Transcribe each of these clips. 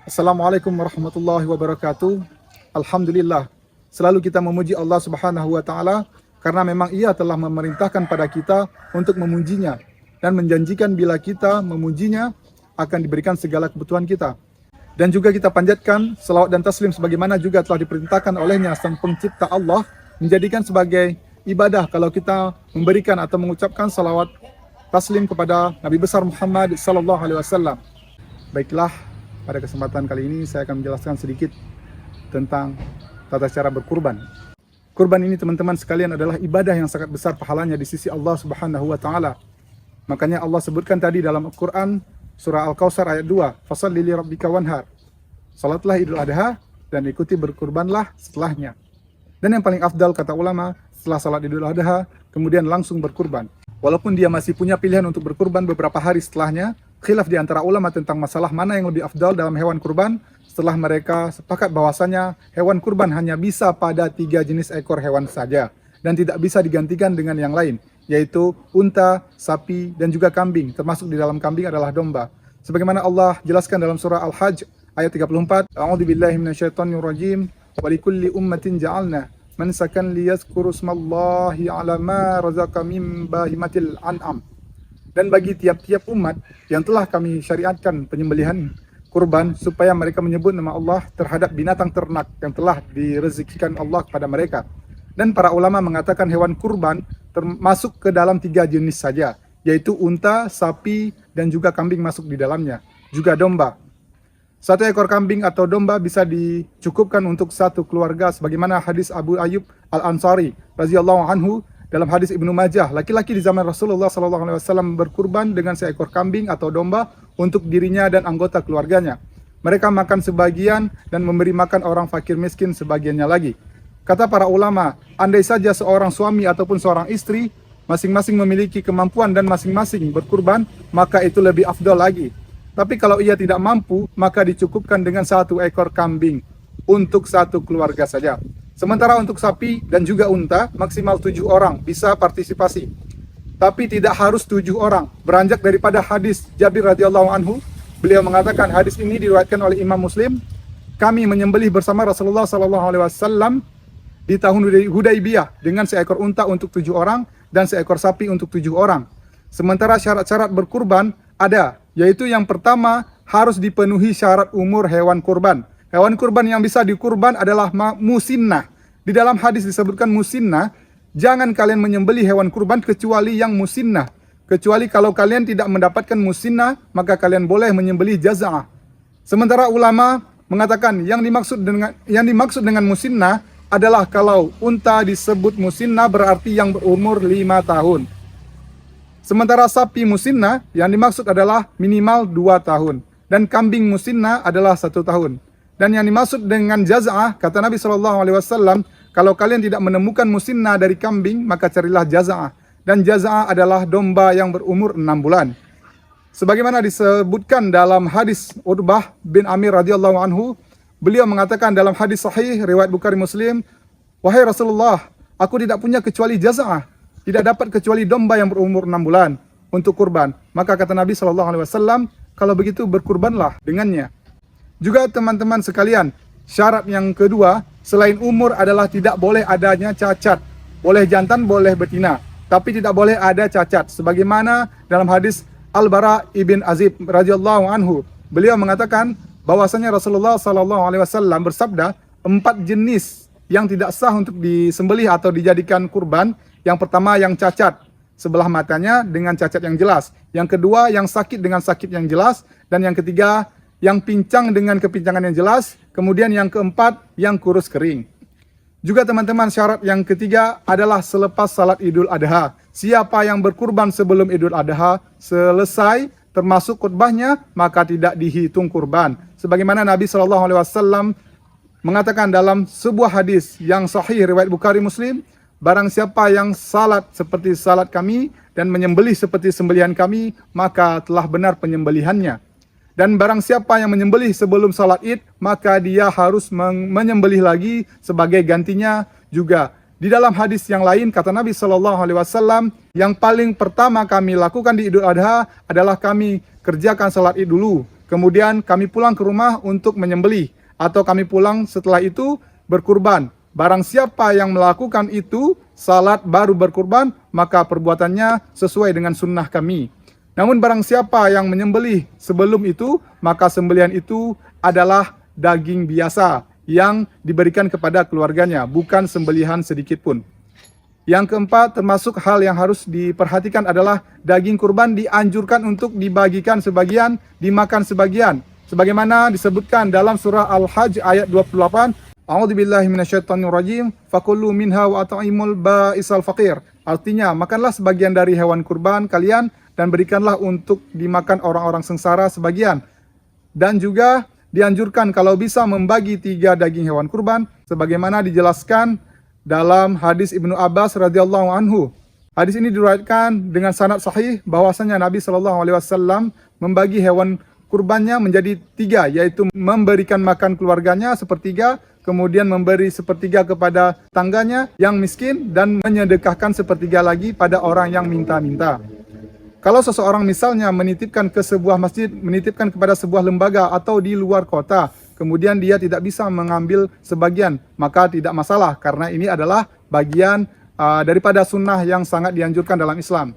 Assalamualaikum warahmatullahi wabarakatuh. Alhamdulillah, selalu kita memuji Allah Subhanahu wa taala karena memang Ia telah memerintahkan pada kita untuk memujinya dan menjanjikan bila kita memujinya akan diberikan segala kebutuhan kita. Dan juga kita panjatkan selawat dan taslim sebagaimana juga telah diperintahkan olehnya Sang Pencipta Allah menjadikan sebagai ibadah kalau kita memberikan atau mengucapkan salawat taslim kepada Nabi besar Muhammad sallallahu alaihi wasallam. Baiklah, pada kesempatan kali ini saya akan menjelaskan sedikit tentang tata cara berkurban. Kurban ini teman-teman sekalian adalah ibadah yang sangat besar pahalanya di sisi Allah Subhanahu wa taala. Makanya Allah sebutkan tadi dalam Al-Qur'an surah Al-Kautsar ayat 2, "Fashalli li rabbika wanhar." Salatlah Idul Adha dan ikuti berkurbanlah setelahnya. Dan yang paling afdal kata ulama, setelah salat Idul Adha kemudian langsung berkurban. Walaupun dia masih punya pilihan untuk berkurban beberapa hari setelahnya, khilaf di antara ulama tentang masalah mana yang lebih afdal dalam hewan kurban. Setelah mereka sepakat bahwasanya hewan kurban hanya bisa pada 3 jenis ekor hewan saja dan tidak bisa digantikan dengan yang lain, yaitu unta, sapi, dan juga kambing. Termasuk di dalam kambing adalah domba. Sebagaimana Allah jelaskan dalam surah Al-Hajj ayat 34, "A'udzubillahi minasyaitonirrajim, wa likulli ummatin ja'alna mansakan liyazkuru smallahi 'ala ma razaqakum min bahimatil an'am." Dan bagi tiap-tiap umat yang telah kami syariatkan penyembelihan kurban supaya mereka menyebut nama Allah terhadap binatang ternak yang telah direzekikan Allah kepada mereka. Dan para ulama mengatakan hewan kurban termasuk ke dalam 3 jenis saja, yaitu unta, sapi, dan juga kambing masuk di dalamnya, juga domba. 1 ekor kambing atau domba bisa dicukupkan untuk satu keluarga sebagaimana hadis Abu Ayyub Al-Ansari radhiyallahu anhu dalam hadis Ibnu Majah. Laki-laki di zaman Rasulullah SAW berkurban dengan seekor kambing atau domba untuk dirinya dan anggota keluarganya. Mereka makan sebagian dan memberi makan orang fakir miskin sebagiannya lagi. Kata para ulama, andai saja seorang suami ataupun seorang istri masing-masing memiliki kemampuan dan masing-masing berkurban, maka itu lebih afdal lagi. Tapi kalau ia tidak mampu, maka dicukupkan dengan 1 ekor kambing untuk satu keluarga saja. Sementara untuk sapi dan juga unta, maksimal 7 orang bisa partisipasi. Tapi tidak harus 7 orang. Beranjak daripada hadis Jabir radhiyallahu anhu, beliau mengatakan hadis ini diriwayatkan oleh Imam Muslim, kami menyembelih bersama Rasulullah SAW di tahun Hudaybiyah dengan seekor unta untuk 7 orang dan seekor sapi untuk 7 orang. Sementara syarat-syarat berkurban ada, yaitu yang pertama harus dipenuhi syarat umur hewan kurban. Hewan kurban yang bisa dikurban adalah musinnah. Di dalam hadis disebutkan musinnah, jangan kalian menyembelih hewan kurban kecuali yang musinnah. Kecuali kalau kalian tidak mendapatkan musinnah, maka kalian boleh menyembelih jaza'ah. Sementara ulama mengatakan yang dimaksud dengan musinnah adalah kalau unta disebut musinnah berarti yang berumur 5 tahun. Sementara sapi musinnah yang dimaksud adalah minimal 2 tahun. Dan kambing musinnah adalah 1 tahun. Dan yang dimaksud dengan jaza'ah, kata Nabi SAW, kalau kalian tidak menemukan musinnah dari kambing, maka carilah jaza'ah. Dan jaza'ah adalah domba yang berumur 6 bulan. Sebagaimana disebutkan dalam hadis Utbah bin Amir radhiyallahu anhu, beliau mengatakan dalam hadis sahih riwayat Bukhari Muslim, "Wahai Rasulullah, aku tidak punya kecuali jaza'ah, tidak dapat kecuali domba yang berumur 6 bulan untuk kurban." Maka kata Nabi SAW, kalau begitu berkurbanlah dengannya. Juga teman-teman sekalian, syarat yang kedua selain umur adalah tidak boleh adanya cacat. Boleh jantan, boleh betina, tapi tidak boleh ada cacat. Sebagaimana dalam hadis Al-Bara ibn Azib radhiyallahu anhu, beliau mengatakan bahwasanya Rasulullah SAW bersabda, 4 jenis yang tidak sah untuk disembelih atau dijadikan kurban. Yang pertama yang cacat, sebelah matanya dengan cacat yang jelas. Yang kedua yang sakit dengan sakit yang jelas. Dan yang ketiga yang pincang dengan kepincangan yang jelas. Kemudian yang keempat yang kurus kering. Juga teman-teman, syarat yang ketiga adalah selepas salat Idul Adha. Siapa yang berkurban sebelum Idul Adha selesai termasuk khutbahnya, maka tidak dihitung kurban. Sebagaimana Nabi SAW mengatakan dalam sebuah hadis yang sahih riwayat Bukhari Muslim, barang siapa yang salat seperti salat kami dan menyembelih seperti sembelihan kami, maka telah benar penyembelihannya. Dan barang siapa yang menyembelih sebelum salat Id, maka dia harus menyembelih lagi sebagai gantinya juga. Di dalam hadis yang lain kata Nabi SAW, yang paling pertama kami lakukan di Idul Adha adalah kami kerjakan salat Id dulu. kemudian kami pulang ke rumah untuk menyembelih, atau kami pulang setelah itu berkurban. Barang siapa yang melakukan itu, salat baru berkurban, maka perbuatannya sesuai dengan sunnah kami. Namun barang siapa yang menyembelih sebelum itu, maka sembelihan itu adalah daging biasa yang diberikan kepada keluarganya, bukan sembelihan sedikit pun. Yang keempat, termasuk hal yang harus diperhatikan adalah daging kurban dianjurkan untuk dibagikan sebagian, dimakan sebagian. Sebagaimana disebutkan dalam surah Al-Hajj ayat 28, A'udzubillahi minasyaitonirrajim, fakulu minha wa at'imul ba'isal faqir. Artinya, makanlah sebagian dari hewan kurban kalian dan berikanlah untuk dimakan orang-orang sengsara sebagian. Dan juga dianjurkan kalau bisa membagi 3 daging hewan kurban, sebagaimana dijelaskan dalam hadis Ibnu Abbas radhiyallahu anhu. Hadis ini diriwayatkan dengan sanad sahih bahwasanya Nabi Shallallahu alaihi wasallam membagi hewan kurbannya menjadi 3, yaitu memberikan makan keluarganya sepertiga, kemudian memberi sepertiga kepada tangganya yang miskin, dan menyedekahkan sepertiga lagi pada orang yang minta-minta. Kalau seseorang misalnya menitipkan ke sebuah masjid, menitipkan kepada sebuah lembaga atau di luar kota, kemudian dia tidak bisa mengambil sebagian, maka tidak masalah, karena ini adalah bagian daripada sunnah yang sangat dianjurkan dalam Islam.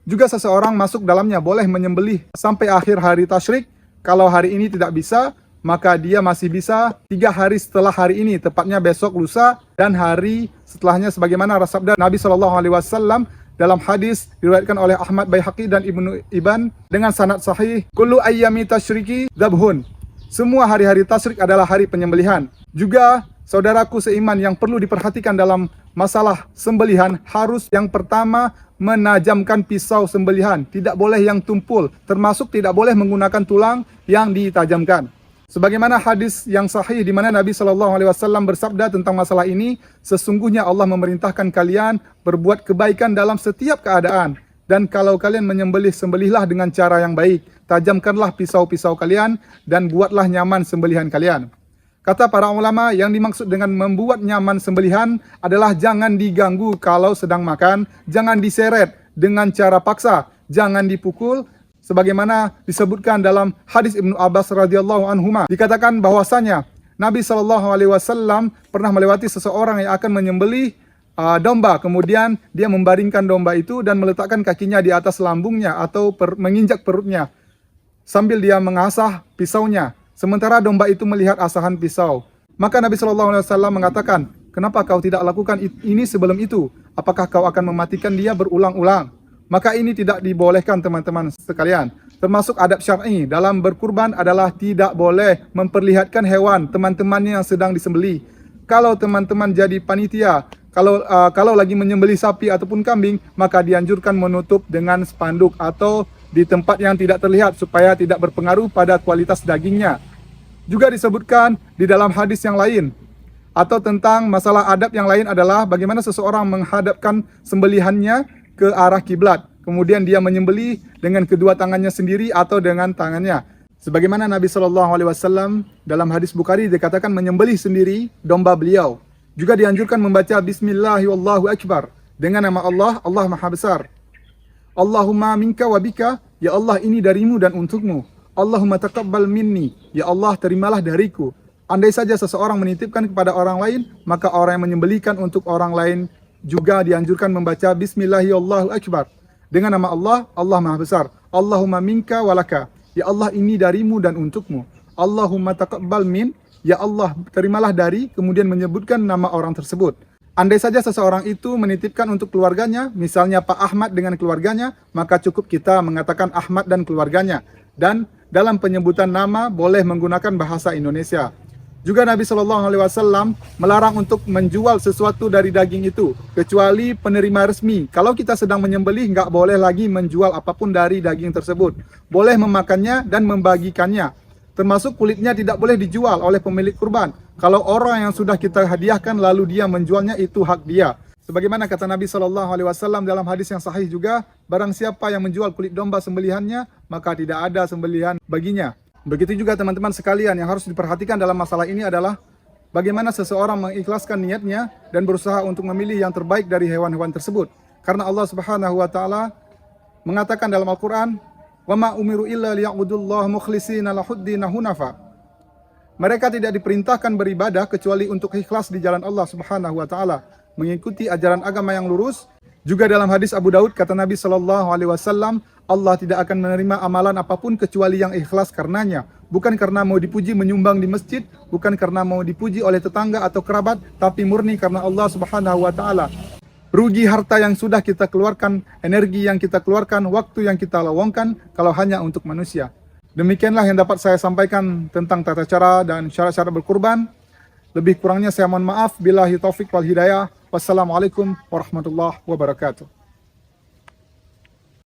Juga seseorang masuk dalamnya boleh menyembelih sampai akhir hari tasyrik. Kalau hari ini tidak bisa, maka dia masih bisa 3 hari setelah hari ini, tepatnya besok, lusa, dan hari setelahnya, sebagaimana sabda Nabi SAW dalam hadis diriwayatkan oleh Ahmad Baihaqi dan Ibnu Ibn dengan sanad sahih, kullu ayyami tasyriki dzabhun. Semua hari-hari tasyrik adalah hari penyembelihan. Juga saudaraku seiman yang perlu diperhatikan dalam masalah sembelihan, harus yang pertama menajamkan pisau sembelihan, tidak boleh yang tumpul, termasuk tidak boleh menggunakan tulang yang ditajamkan. Sebagaimana hadis yang sahih di mana Nabi Shallallahu alaihi wasallam bersabda tentang masalah ini, sesungguhnya Allah memerintahkan kalian berbuat kebaikan dalam setiap keadaan, dan kalau kalian menyembelih, sembelihlah dengan cara yang baik, tajamkanlah pisau-pisau kalian dan buatlah nyaman sembelihan kalian. Kata para ulama, yang dimaksud dengan membuat nyaman sembelihan adalah jangan diganggu kalau sedang makan, jangan diseret dengan cara paksa, jangan dipukul. Sebagaimana disebutkan dalam hadis Ibnu Abbas radhiyallahu anhuma, dikatakan bahwasanya Nabi Shallallahu alaihi wasallam pernah melewati seseorang yang akan menyembelih domba, kemudian dia membaringkan domba itu dan meletakkan kakinya di atas lambungnya atau menginjak perutnya sambil dia mengasah pisaunya, sementara domba itu melihat asahan pisau. Maka Nabi Shallallahu alaihi wasallam mengatakan, "Kenapa kau tidak lakukan ini sebelum itu? Apakah kau akan mematikan dia berulang-ulang?" Maka ini tidak dibolehkan teman-teman sekalian. Termasuk adab syar'i dalam berkurban adalah tidak boleh memperlihatkan hewan teman-temannya yang sedang disembelih. Kalau teman-teman jadi panitia, kalau lagi menyembelih sapi ataupun kambing, maka dianjurkan menutup dengan spanduk atau di tempat yang tidak terlihat supaya tidak berpengaruh pada kualitas dagingnya. Juga disebutkan di dalam hadis yang lain atau tentang masalah adab yang lain adalah bagaimana seseorang menghadapkan sembelihannya ke arah kiblat, kemudian dia menyembelih dengan kedua tangannya sendiri atau dengan tangannya. Sebagaimana Nabi Shallallahu alaihi wasallam dalam hadis Bukhari dikatakan menyembelih sendiri domba beliau. Juga dianjurkan membaca Bismillahi wallahu akbar dengan nama Allah, Allah Maha Besar. Allahumma minka wa bika, ya Allah ini darimu dan untukmu. Allahumma taqabbal minni, ya Allah terimalah dariku. Andai saja seseorang menitipkan kepada orang lain, maka orang yang menyembelihkan untuk orang lain juga dianjurkan membaca Bismillahirrahmanirrahim dengan nama Allah, Allah Maha Besar. Allahumma minka walaka, ya Allah ini darimu dan untukmu. Allahumma taqabbal min, ya Allah terimalah dari, kemudian menyebutkan nama orang tersebut. Andai saja seseorang itu menitipkan untuk keluarganya, misalnya Pak Ahmad dengan keluarganya, maka cukup kita mengatakan Ahmad dan keluarganya. Dan dalam penyebutan nama boleh menggunakan bahasa Indonesia. Juga Nabi Shallallahu alaihi wasallam melarang untuk menjual sesuatu dari daging itu, kecuali penerima resmi. Kalau kita sedang menyembelih, nggak boleh lagi menjual apapun dari daging tersebut. Boleh memakannya dan membagikannya. Termasuk kulitnya tidak boleh dijual oleh pemilik kurban. Kalau orang yang sudah kita hadiahkan lalu dia menjualnya, itu hak dia. Sebagaimana kata Nabi Shallallahu alaihi wasallam dalam hadis yang sahih juga, barang siapa yang menjual kulit domba sembelihannya, maka tidak ada sembelihan baginya. Begitu juga teman-teman sekalian, yang harus diperhatikan dalam masalah ini adalah bagaimana seseorang mengikhlaskan niatnya dan berusaha untuk memilih yang terbaik dari hewan-hewan tersebut. Karena Allah Subhanahu wa taala mengatakan dalam Al-Qur'an, Wa ma umiru illa liya'budullaha mukhlishina lahuddin hunafa. Mereka tidak diperintahkan beribadah kecuali untuk ikhlas di jalan Allah Subhanahu wa taala, mengikuti ajaran agama yang lurus. Juga dalam hadis Abu Daud kata Nabi sallallahu alaihi wasallam, Allah tidak akan menerima amalan apapun kecuali yang ikhlas karenanya, bukan karena mau dipuji menyumbang di masjid, bukan karena mau dipuji oleh tetangga atau kerabat, tapi murni karena Allah Subhanahu wa taala. Rugi harta yang sudah kita keluarkan, energi yang kita keluarkan, waktu yang kita lowongkan kalau hanya untuk manusia. Demikianlah yang dapat saya sampaikan tentang tata cara dan syarat-syarat berkurban. Lebih kurangnya saya mohon maaf. Billahi taufik wal hidayah. Wassalamualaikum warahmatullahi wabarakatuh.